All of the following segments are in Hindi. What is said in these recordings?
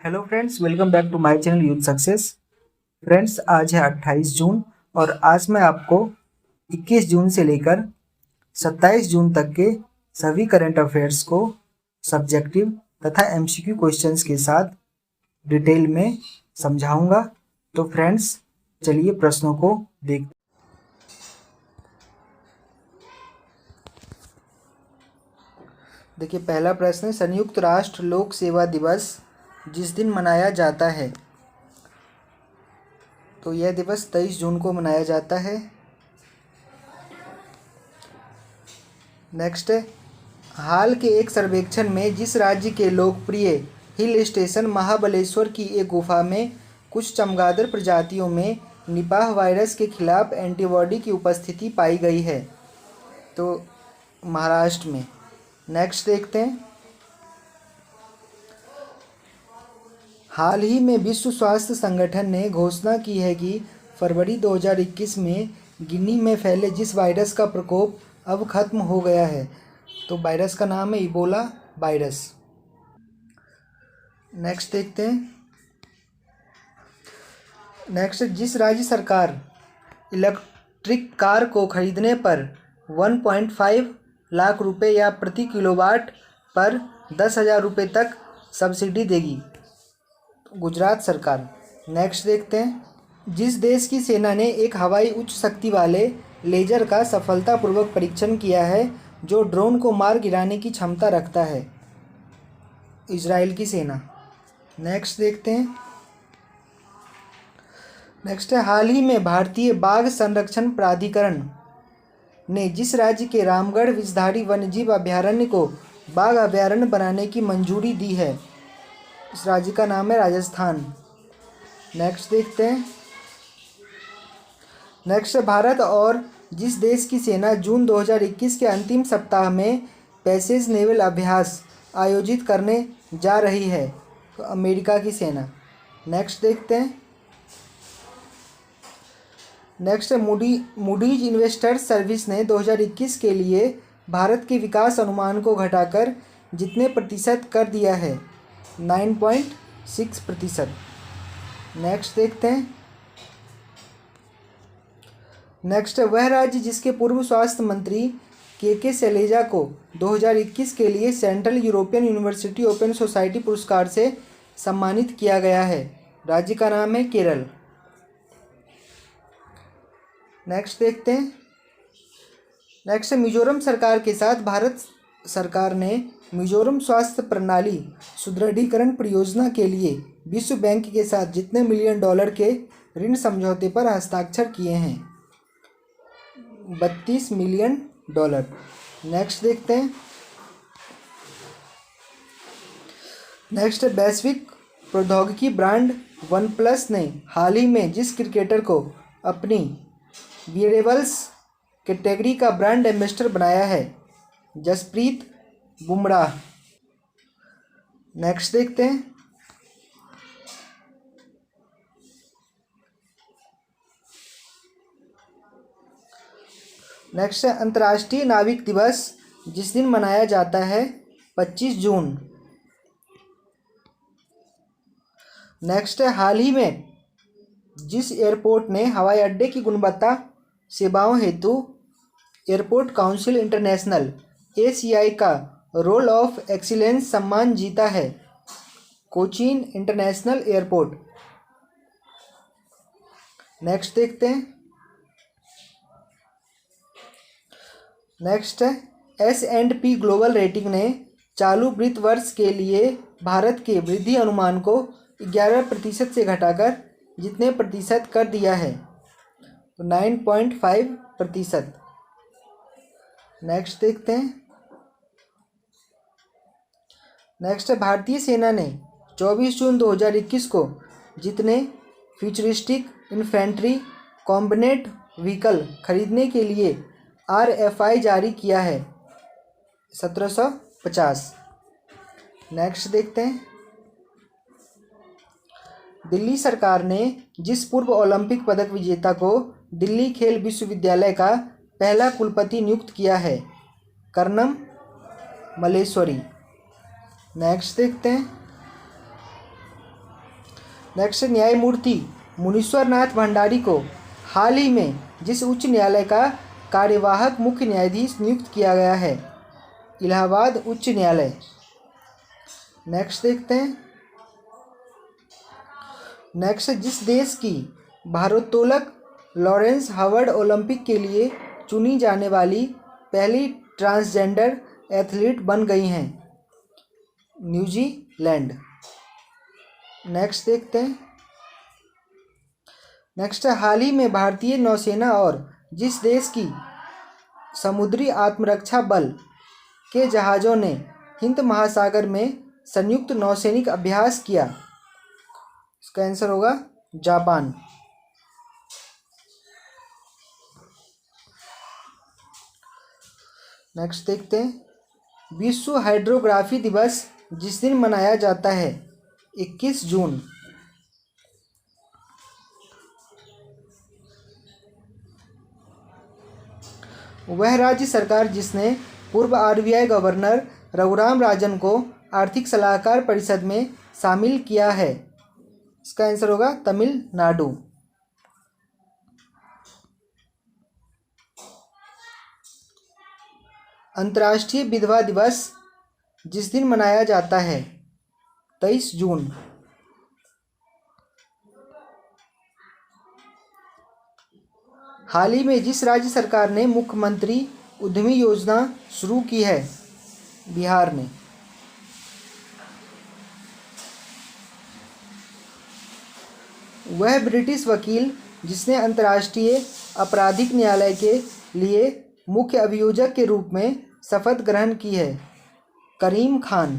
Hello friends, welcome back to my channel youth success. Friends, आज है 28 जून और आज मैं आपको 21 जून से लेकर 27 जून तक के सभी करंट अफेयर्स को सब्जेक्टिव तथा एमसीक्यू क्वेश्चंस के साथ डिटेल में समझाऊंगा। तो फ्रेंड्स, चलिए प्रश्नों को देखते। देखिए, पहला प्रश्न है, संयुक्त राष्ट्र लोक सेवा दिवस जिस दिन मनाया जाता है, तो यह दिवस 23 जून को मनाया जाता है। नेक्स्ट है, हाल के एक सर्वेक्षण में जिस राज्य के लोकप्रिय हिल स्टेशन महाबलेश्वर की एक गुफा में कुछ चमगादड़ प्रजातियों में निपाह वायरस के खिलाफ एंटीबॉडी की उपस्थिति पाई गई है, तो महाराष्ट्र में। नेक्स्ट देखते हैं, हाल ही में विश्व स्वास्थ्य संगठन ने घोषणा की है कि फरवरी 2021 में गिनी में फैले जिस वायरस का प्रकोप अब खत्म हो गया है, तो वायरस का नाम है इबोला वायरस। नेक्स्ट देखते हैं, नेक्स्ट, जिस राज्य सरकार इलेक्ट्रिक कार को खरीदने पर 1.5 लाख रुपए या प्रति किलोवाट पर 10,000 रुपये तक सब्सिडी देगी, गुजरात सरकार। नेक्स्ट देखते हैं, जिस देश की सेना ने एक हवाई उच्च शक्ति वाले लेजर का सफलतापूर्वक परीक्षण किया है जो ड्रोन को मार गिराने की क्षमता रखता है, इजराइल की सेना। नेक्स्ट देखते हैं, नेक्स्ट है, हाल ही में भारतीय बाघ संरक्षण प्राधिकरण ने जिस राज्य के रामगढ़ विषधारी वन्यजीव अभयारण्य को बाघ अभयारण्य बनाने की मंजूरी दी है, इस राज्य का नाम है राजस्थान। नेक्स्ट देखते हैं, नेक्स्ट, भारत और जिस देश की सेना जून 2021 के अंतिम सप्ताह में पैसेज नेवल अभ्यास आयोजित करने जा रही है, तो अमेरिका की सेना। नेक्स्ट देखते हैं, नेक्स्ट, मूडीज इन्वेस्टर्स सर्विस ने 2021 के लिए भारत के विकास अनुमान को घटाकर जितने प्रतिशत कर दिया है, 9.6%। नेक्स्ट देखते हैं, नेक्स्ट, वह राज्य जिसके पूर्व स्वास्थ्य मंत्री के शैलजा को 2021 के लिए central European university open society पुरस्कार से सम्मानित किया गया है, राज्य का नाम है केरल। नेक्स्ट देखते हैं, नेक्स्ट, मिजोरम सरकार के साथ भारत सरकार ने मिजोरम स्वास्थ्य प्रणाली सुदृढ़ीकरण परियोजना के लिए विश्व बैंक के साथ जितने $1 मिलियन के ऋण समझौते पर हस्ताक्षर किए हैं, $32 मिलियन। नेक्स्ट देखते हैं, नेक्स्ट, वैश्विक प्रौद्योगिकी ब्रांड वन प्लस ने हाल ही में जिस क्रिकेटर को अपनी वियरेबल्स कैटेगरी का ब्रांड एम्बेसडर बनाया है, जसप्रीत बुमराह। नेक्स्ट देखते हैं, नेक्स्ट, अंतर्राष्ट्रीय नाविक दिवस जिस दिन मनाया जाता है, 25 जून। नेक्स्ट है, हाल ही में जिस एयरपोर्ट ने हवाई अड्डे की गुणवत्ता सेवाओं हेतु एयरपोर्ट काउंसिल इंटरनेशनल ACI का रोल ऑफ एक्सीलेंस सम्मान जीता है, कोचीन इंटरनेशनल एयरपोर्ट। नेक्स्ट देखते हैं, नेक्स्ट है, S&P ग्लोबल रेटिंग ने चालू वित्त वर्ष के लिए भारत के वृद्धि अनुमान को 11% से घटाकर जितने प्रतिशत कर दिया है, तो 9.5%। नेक्स्ट देखते हैं, नेक्स्ट, भारतीय सेना ने 24 जून 2021 को जितने फ्यूचरिस्टिक इन्फेंट्री कॉम्बैट व्हीकल खरीदने के लिए RFI जारी किया है, 1750। नेक्स्ट देखते हैं, दिल्ली सरकार ने जिस पूर्व ओलंपिक पदक विजेता को दिल्ली खेल विश्वविद्यालय का पहला कुलपति नियुक्त किया है, कर्णम मल्लेश्वरी। नेक्स्ट देखते हैं, नेक्स्ट, न्यायमूर्ति मुनीश्वर नाथ भंडारी को हाल ही में जिस उच्च न्यायालय का कार्यवाहक मुख्य न्यायाधीश नियुक्त किया गया है? इलाहाबाद उच्च न्यायालय। नेक्स्ट देखते हैं। नेक्स्ट, जिस देश की भारोत्तोलक लॉरेंस हावर्ड ओलंपिक के लिए चुनी जाने वाली पहली ट्रांसजेंडर एथलीट बन गई हैं? न्यूजीलैंड। नेक्स्ट देखते हैं। नेक्स्ट, हाल ही में भारतीय नौसेना और जिस देश की समुद्री आत्मरक्षा बल के जहाज़ों ने हिंद महासागर में संयुक्त नौसैनिक अभ्यास किया? इसका आंसर होगा जापान। नेक्स्ट देखते हैं। विश्व हाइड्रोग्राफी दिवस जिस दिन मनाया जाता है? 21 जून। वह राज्य सरकार जिसने पूर्व आरबीआई गवर्नर रघुराम राजन को आर्थिक सलाहकार परिषद में शामिल किया है? इसका आंसर होगा तमिलनाडु। अंतर्राष्ट्रीय विधवा दिवस जिस दिन मनाया जाता है? 23 जून। हाल ही में जिस राज्य सरकार ने मुख्यमंत्री उद्यमी योजना शुरू की है? बिहार ने। वह ब्रिटिश वकील जिसने अंतर्राष्ट्रीय आपराधिक न्यायालय के लिए मुख्य अभियोजक के रूप में शपथ ग्रहण की है? करीम खान।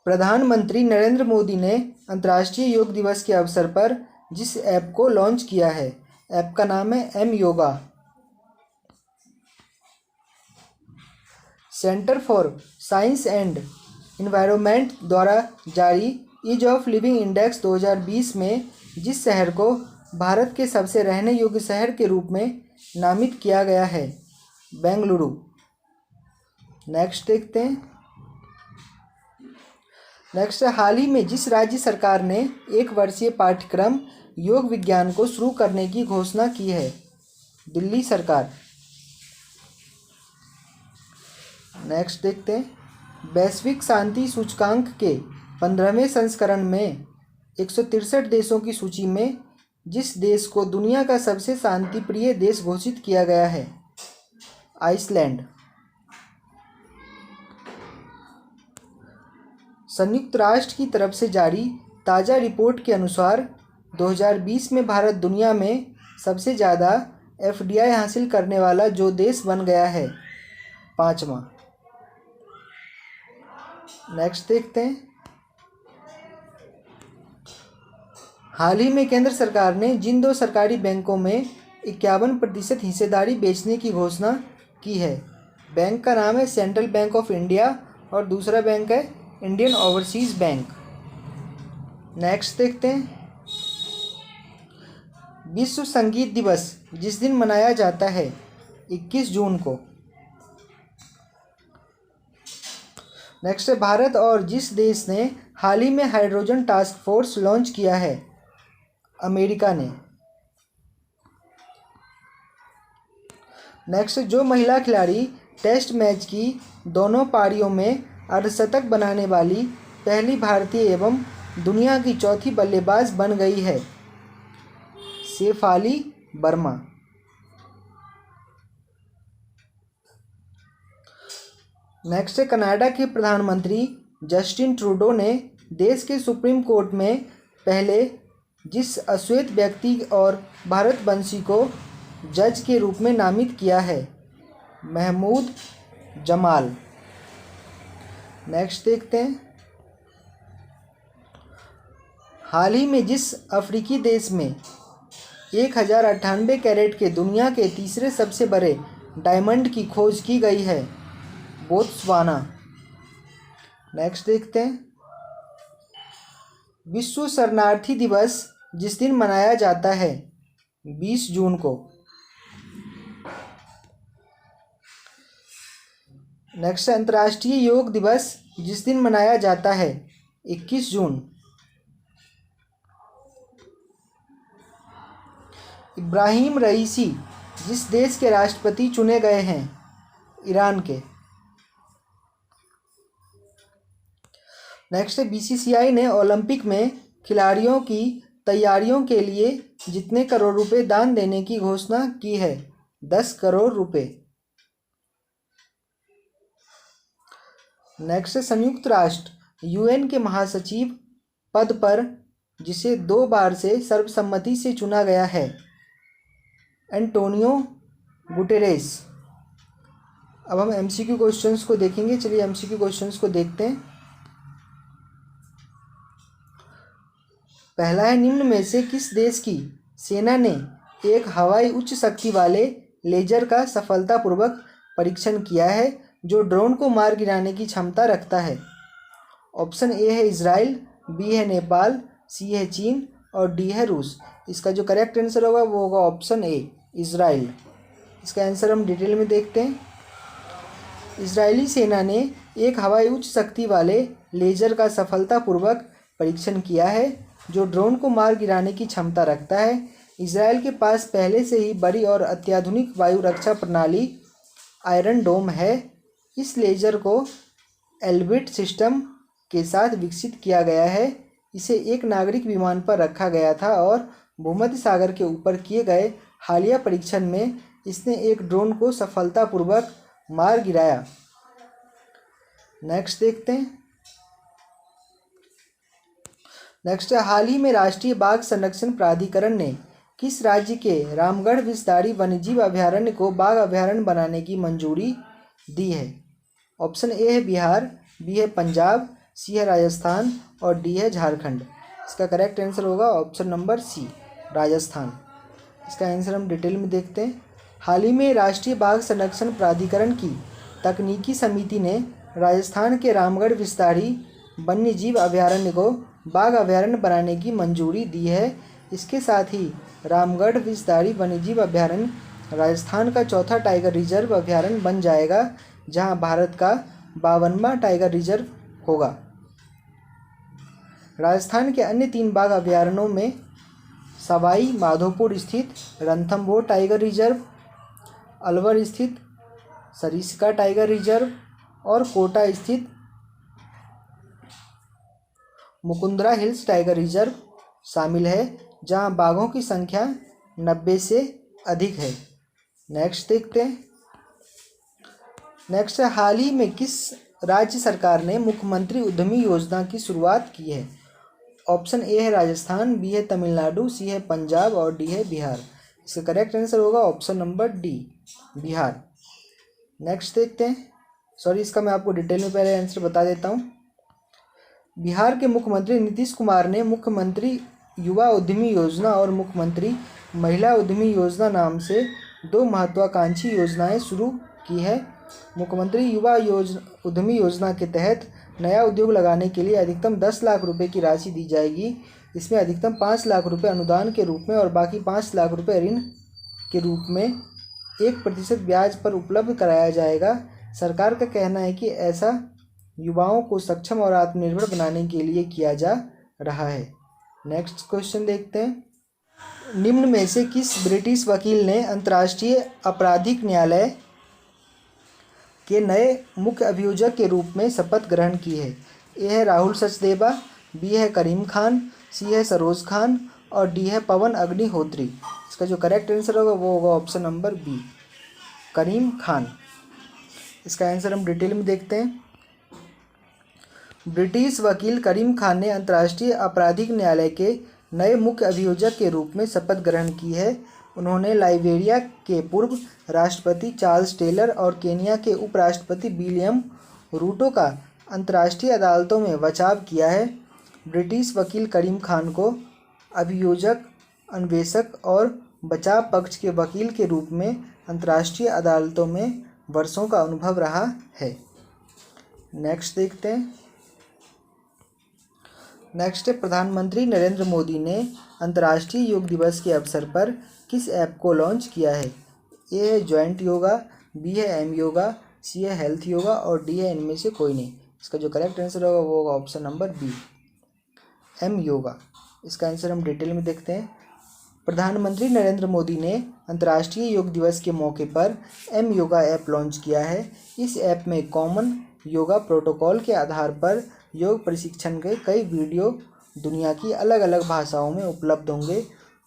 प्रधानमंत्री नरेंद्र मोदी ने अंतर्राष्ट्रीय योग दिवस के अवसर पर जिस ऐप को लॉन्च किया है? ऐप का नाम है M yoga. Centre for science and environment द्वारा जारी ईज ऑफ लिविंग इंडेक्स 2020 में जिस शहर को भारत के सबसे रहने योग्य शहर के रूप में नामित किया गया है? बेंगलुरु। नेक्स्ट देखते हैं। नेक्स्ट, हाल ही में जिस राज्य सरकार ने 1 वर्षीय पाठ्यक्रम योग विज्ञान को शुरू करने की घोषणा की है? दिल्ली सरकार। नेक्स्ट देखते हैं। वैश्विक शांति सूचकांक के 15वें संस्करण में 163 देशों की सूची में जिस देश को दुनिया का सबसे शांतिप्रिय देश घोषित किया गया है? आइसलैंड। संयुक्त राष्ट्र की तरफ से जारी ताज़ा रिपोर्ट के अनुसार 2020 में भारत दुनिया में सबसे ज़्यादा एफडीआई हासिल करने वाला जो देश बन गया है? 5वां। नेक्स्ट देखते हैं। हाल ही में केंद्र सरकार ने जिन 2 सरकारी बैंकों में 51% हिस्सेदारी बेचने की घोषणा की है? बैंक का नाम है सेंट्रल बैंक ऑफ इंडिया और दूसरा बैंक है इंडियन ओवरसीज बैंक। नेक्स्ट देखते हैं। विश्व संगीत दिवस जिस दिन मनाया जाता है? 21 जून को। नेक्स्ट, भारत और जिस देश ने हाल ही में हाइड्रोजन टास्क फोर्स लॉन्च किया है? अमेरिका ने। नेक्स्ट, जो महिला खिलाड़ी टेस्ट मैच की दोनों पारियों में अर्धशतक बनाने वाली पहली भारतीय एवं दुनिया की चौथी बल्लेबाज बन गई है? शेफाली वर्मा। नेक्स्ट, कनाडा के प्रधानमंत्री जस्टिन ट्रूडो ने देश के सुप्रीम कोर्ट में पहले जिस अश्वेत व्यक्ति और भारतवंशी को जज के रूप में नामित किया है? महमूद जमाल। नेक्स्ट देखते हैं। हाल ही में जिस अफ्रीकी देश में 1098 कैरेट के दुनिया के तीसरे सबसे बड़े डायमंड की खोज की गई है? बोत्सवाना। नेक्स्ट देखते हैं। विश्व शरणार्थी दिवस जिस दिन मनाया जाता है? 20 जून को। नेक्स्ट, अंतर्राष्ट्रीय योग दिवस जिस दिन मनाया जाता है 21 जून। इब्राहिम रईसी जिस देश के राष्ट्रपति चुने गए हैं? ईरान के। नेक्स्ट, बीसीसीआई ने ओलंपिक में खिलाड़ियों की तैयारियों के लिए जितने करोड़ रुपए दान देने की घोषणा की है? 10 करोड़ रुपए। नेक्स्ट, संयुक्त राष्ट्र यूएन के महासचिव पद पर जिसे 2 बार से सर्वसम्मति से चुना गया है? Antonio Guterres. अब हम एमसीक्यू क्वेश्चंस को देखेंगे। चलिए एमसीक्यू क्वेश्चंस को देखते हैं। पहला है, निम्न में से किस देश की सेना ने एक हवाई उच्च शक्ति वाले लेजर का सफलतापूर्वक परीक्षण किया है जो ड्रोन को मार गिराने की क्षमता रखता है? ऑप्शन ए है इजराइल, बी है नेपाल, सी है चीन और डी है रूस। इसका जो करेक्ट आंसर होगा वो होगा ऑप्शन ए, इजराइल। इसका आंसर हम डिटेल में देखते हैं। इजरायली सेना ने एक हवाई उच्च शक्ति वाले लेजर का सफलतापूर्वक परीक्षण किया है जो ड्रोन को मार गिराने की क्षमता रखता है। इजराइल के पास पहले से ही बड़ी और अत्याधुनिक वायु रक्षा प्रणाली आयरन डोम है। इस लेजर को एल्बिट सिस्टम के साथ विकसित किया गया है। इसे एक नागरिक विमान पर रखा गया था और भूमध्य सागर के ऊपर किए गए हालिया परीक्षण में इसने एक ड्रोन को सफलतापूर्वक मार गिराया। नेक्स्ट देखते हैं। नेक्स्ट, हाल ही में राष्ट्रीय बाघ संरक्षण प्राधिकरण ने किस राज्य के रामगढ़ विषधारी वन्यजीव अभयारण्य को बाघ अभयारण्य बनाने की मंजूरी दी है? ऑप्शन ए है बिहार, बी है पंजाब, सी है राजस्थान और डी है झारखंड। इसका करेक्ट आंसर होगा ऑप्शन नंबर सी, राजस्थान। इसका आंसर हम डिटेल में देखते हैं। हाल ही में राष्ट्रीय बाघ संरक्षण प्राधिकरण की तकनीकी समिति ने राजस्थान के रामगढ़ विषधारी वन्यजीव अभयारण्य को बाघ अभयारण्य बनाने की मंजूरी दी है। इसके साथ ही रामगढ़ विषधारी वन्यजीव अभयारण्य राजस्थान का चौथा टाइगर रिजर्व अभयारण्य बन जाएगा, जहां भारत का 52वां टाइगर रिजर्व होगा। राजस्थान के अन्य 3 बाघ अभयारण्यों में सवाई माधोपुर स्थित रणथंभौर टाइगर रिजर्व, अलवर स्थित सरिस्का टाइगर रिजर्व और कोटा स्थित मुकुंदरा हिल्स टाइगर रिजर्व शामिल है, जहां बाघों की संख्या 90 से अधिक है। नेक्स्ट देखते हैं। नेक्स्ट, हाल ही में किस राज्य सरकार ने मुख्यमंत्री उद्यमी योजना की शुरुआत की है? ऑप्शन ए है राजस्थान, बी है तमिलनाडु, सी है पंजाब और डी है बिहार। इसका करेक्ट आंसर होगा option number D, Bihar. Next देखते हैं। सॉरी, इसका मैं आपको डिटेल में पहले आंसर बता देता हूँ। बिहार के मुख्यमंत्री नीतीश कुमार ने मुख्यमंत्री युवा उद्यमी योजना और मुख्यमंत्री महिला उद्यमी योजना नाम से 2 महत्वाकांक्षी योजनाएं शुरू की है। मुख्यमंत्री युवा उद्यमी योजना के तहत नया उद्योग लगाने के लिए अधिकतम 10 लाख रुपए की राशि दी जाएगी। इसमें अधिकतम 5 लाख रुपए अनुदान के रूप में और बाकी 5 लाख रुपए ऋण के रूप में 1% ब्याज पर उपलब्ध कराया जाएगा। सरकार का कहना है कि ऐसा युवाओं को सक्षम और आत्मनिर्भर बनाने के लिए किया जा रहा है। नेक्स्ट क्वेश्चन देखते हैं। निम्न में से किस ब्रिटिश वकील ने अंतर्राष्ट्रीय आपराधिक न्यायालय के नए मुख्य अभियोजक के रूप में शपथ ग्रहण की है? ए है राहुल सचदेवा, बी है करीम खान, सी है सरोज खान और डी है पवन अग्निहोत्री। इसका जो करेक्ट आंसर होगा वो होगा ऑप्शन नंबर बी, करीम खान। इसका आंसर हम डिटेल में देखते हैं। ब्रिटिश वकील करीम खान ने अंतर्राष्ट्रीय आपराधिक न्यायालय के नए मुख्य अभियोजक के रूप में शपथ ग्रहण की है। उन्होंने लाइबेरिया के पूर्व राष्ट्रपति चार्ल्स टेलर और केनिया के उपराष्ट्रपति विलियम रूटो का अंतर्राष्ट्रीय अदालतों में बचाव किया है। ब्रिटिश वकील करीम खान को अभियोजक, अन्वेषक और बचाव पक्ष के वकील के रूप में अंतर्राष्ट्रीय अदालतों में वर्षों का अनुभव रहा है। नेक्स्ट देखते हैं। नेक्स्ट, प्रधानमंत्री नरेंद्र मोदी ने अंतर्राष्ट्रीय योग दिवस के अवसर पर किस ऐप को लॉन्च किया है? ए है जॉइंट योगा, बी है एम योगा, सी है हेल्थ योगा और डी है इनमें से कोई नहीं। इसका जो करेक्ट आंसर होगा वो होगा option number B, M yoga. इसका आंसर हम डिटेल में देखते हैं। प्रधानमंत्री नरेंद्र मोदी ने अंतर्राष्ट्रीय योग दिवस के मौके पर एम योगा ऐप लॉन्च किया है। इस ऐप में कॉमन योगा प्रोटोकॉल के आधार पर योग प्रशिक्षण के कई वीडियो दुनिया की अलग अलग भाषाओं में उपलब्ध होंगे।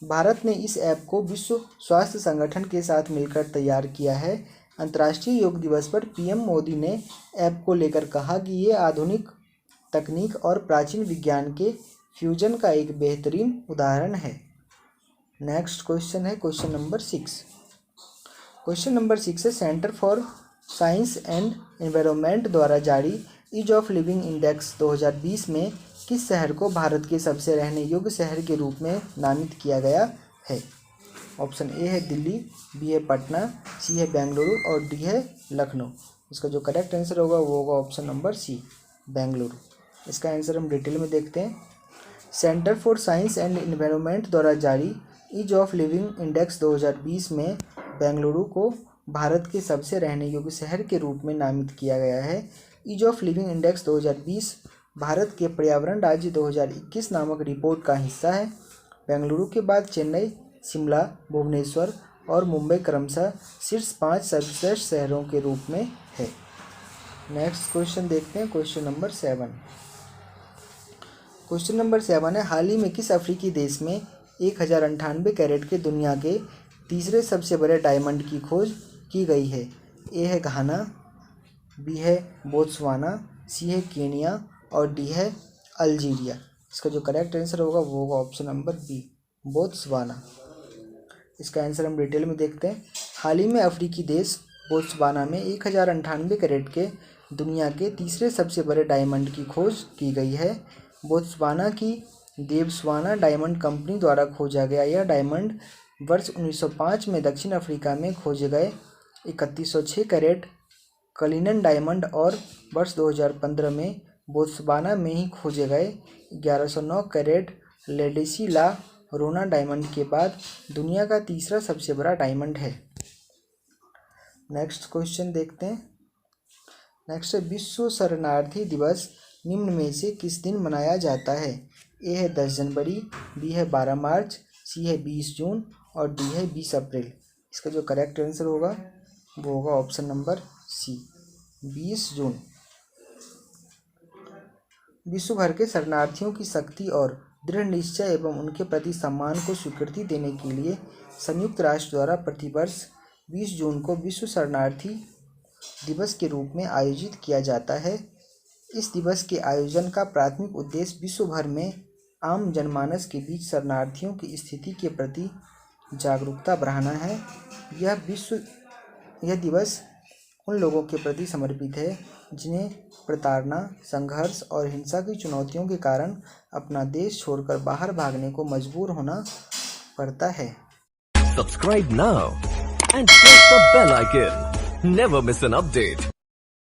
भारत ने इस ऐप को विश्व स्वास्थ्य संगठन के साथ मिलकर तैयार किया है। अंतर्राष्ट्रीय योग दिवस पर पीएम मोदी ने ऐप को लेकर कहा कि ये आधुनिक तकनीक और प्राचीन विज्ञान के फ्यूजन का एक बेहतरीन उदाहरण है। नेक्स्ट क्वेश्चन है क्वेश्चन नंबर 6। क्वेश्चन नंबर 6 है centre for science and environment द्वारा जारी ईज ऑफ लिविंग इंडेक्स 2020 में किस शहर को भारत के सबसे रहने योग्य शहर के रूप में नामित किया गया है? ऑप्शन ए है दिल्ली, बी है पटना, सी है बेंगलुरु और डी है लखनऊ। इसका जो करेक्ट आंसर होगा वो होगा ऑप्शन नंबर सी, बेंगलुरु। इसका आंसर हम डिटेल में देखते हैं। Centre for science and environment द्वारा जारी ईज ऑफ लिविंग इंडेक्स 2020 में बेंगलुरु को भारत के सबसे रहने योग्य शहर के रूप में नामित किया गया है। ईज ऑफ लिविंग इंडेक्स 2020 भारत के पर्यावरण राज्य 2021 नामक रिपोर्ट का हिस्सा है। बेंगलुरु के बाद चेन्नई, शिमला, भुवनेश्वर और मुंबई क्रमशः शीर्ष 5 सर्वश्रेष्ठ शहरों के रूप में है। नेक्स्ट क्वेश्चन देखते हैं क्वेश्चन नंबर 7। क्वेश्चन नंबर 7 है हाल ही में किस अफ्रीकी देश में 1098 कैरेट के दुनिया के तीसरे सबसे बड़े डायमंड की खोज की गई है? ए है घाना, बी है बोत्सवाना, सी है केनिया और डी है अल्जीरिया। इसका जो करेक्ट आंसर होगा वो होगा ऑप्शन नंबर बी, बोत्सवाना। इसका आंसर हम डिटेल में देखते हैं। हाल ही में अफ्रीकी देश बोत्सवाना में 1098 कैरेट के दुनिया के तीसरे सबसे बड़े डायमंड की खोज की गई है। बोत्सवाना की देवस्वाना डायमंड कंपनी द्वारा खोजा गया यह डायमंड वर्ष 1905 में दक्षिण अफ्रीका में खोजे गए 3106 कैरेट कलिनन डायमंड और वर्ष 2015 में बोत्सवाना में ही खोजे गए 1109 कैरेट लेडेसी ला रोना डायमंड के बाद दुनिया का तीसरा सबसे बड़ा डायमंड है। नेक्स्ट क्वेश्चन देखते हैं। नेक्स्ट है विश्व शरणार्थी दिवस निम्न में से किस दिन मनाया जाता है? ए है 10 जनवरी, बी है 12 मार्च, सी है 20 जून और डी है 20 अप्रैल। इसका जो करेक्ट आंसर होगा वो होगा ऑप्शन नंबर सी, 20 जून। विश्व भर के शरणार्थियों की शक्ति और दृढ़ निश्चय एवं उनके प्रति सम्मान को स्वीकृति देने के लिए संयुक्त राष्ट्र द्वारा प्रतिवर्ष 20 जून को विश्व शरणार्थी दिवस के रूप में आयोजित किया जाता है। इस दिवस के आयोजन का प्राथमिक उद्देश्य विश्व भर में आम जनमानस के बीच शरणार्थियों की स्थिति के प्रति जागरूकता बढ़ाना है। यह दिवस उन लोगों के प्रति समर्पित है जिन्हें प्रताड़ना, संघर्ष और हिंसा की चुनौतियों के कारण अपना देश छोड़कर बाहर भागने को मजबूर होना पड़ता है। Subscribe now and press the bell icon. Never miss an update.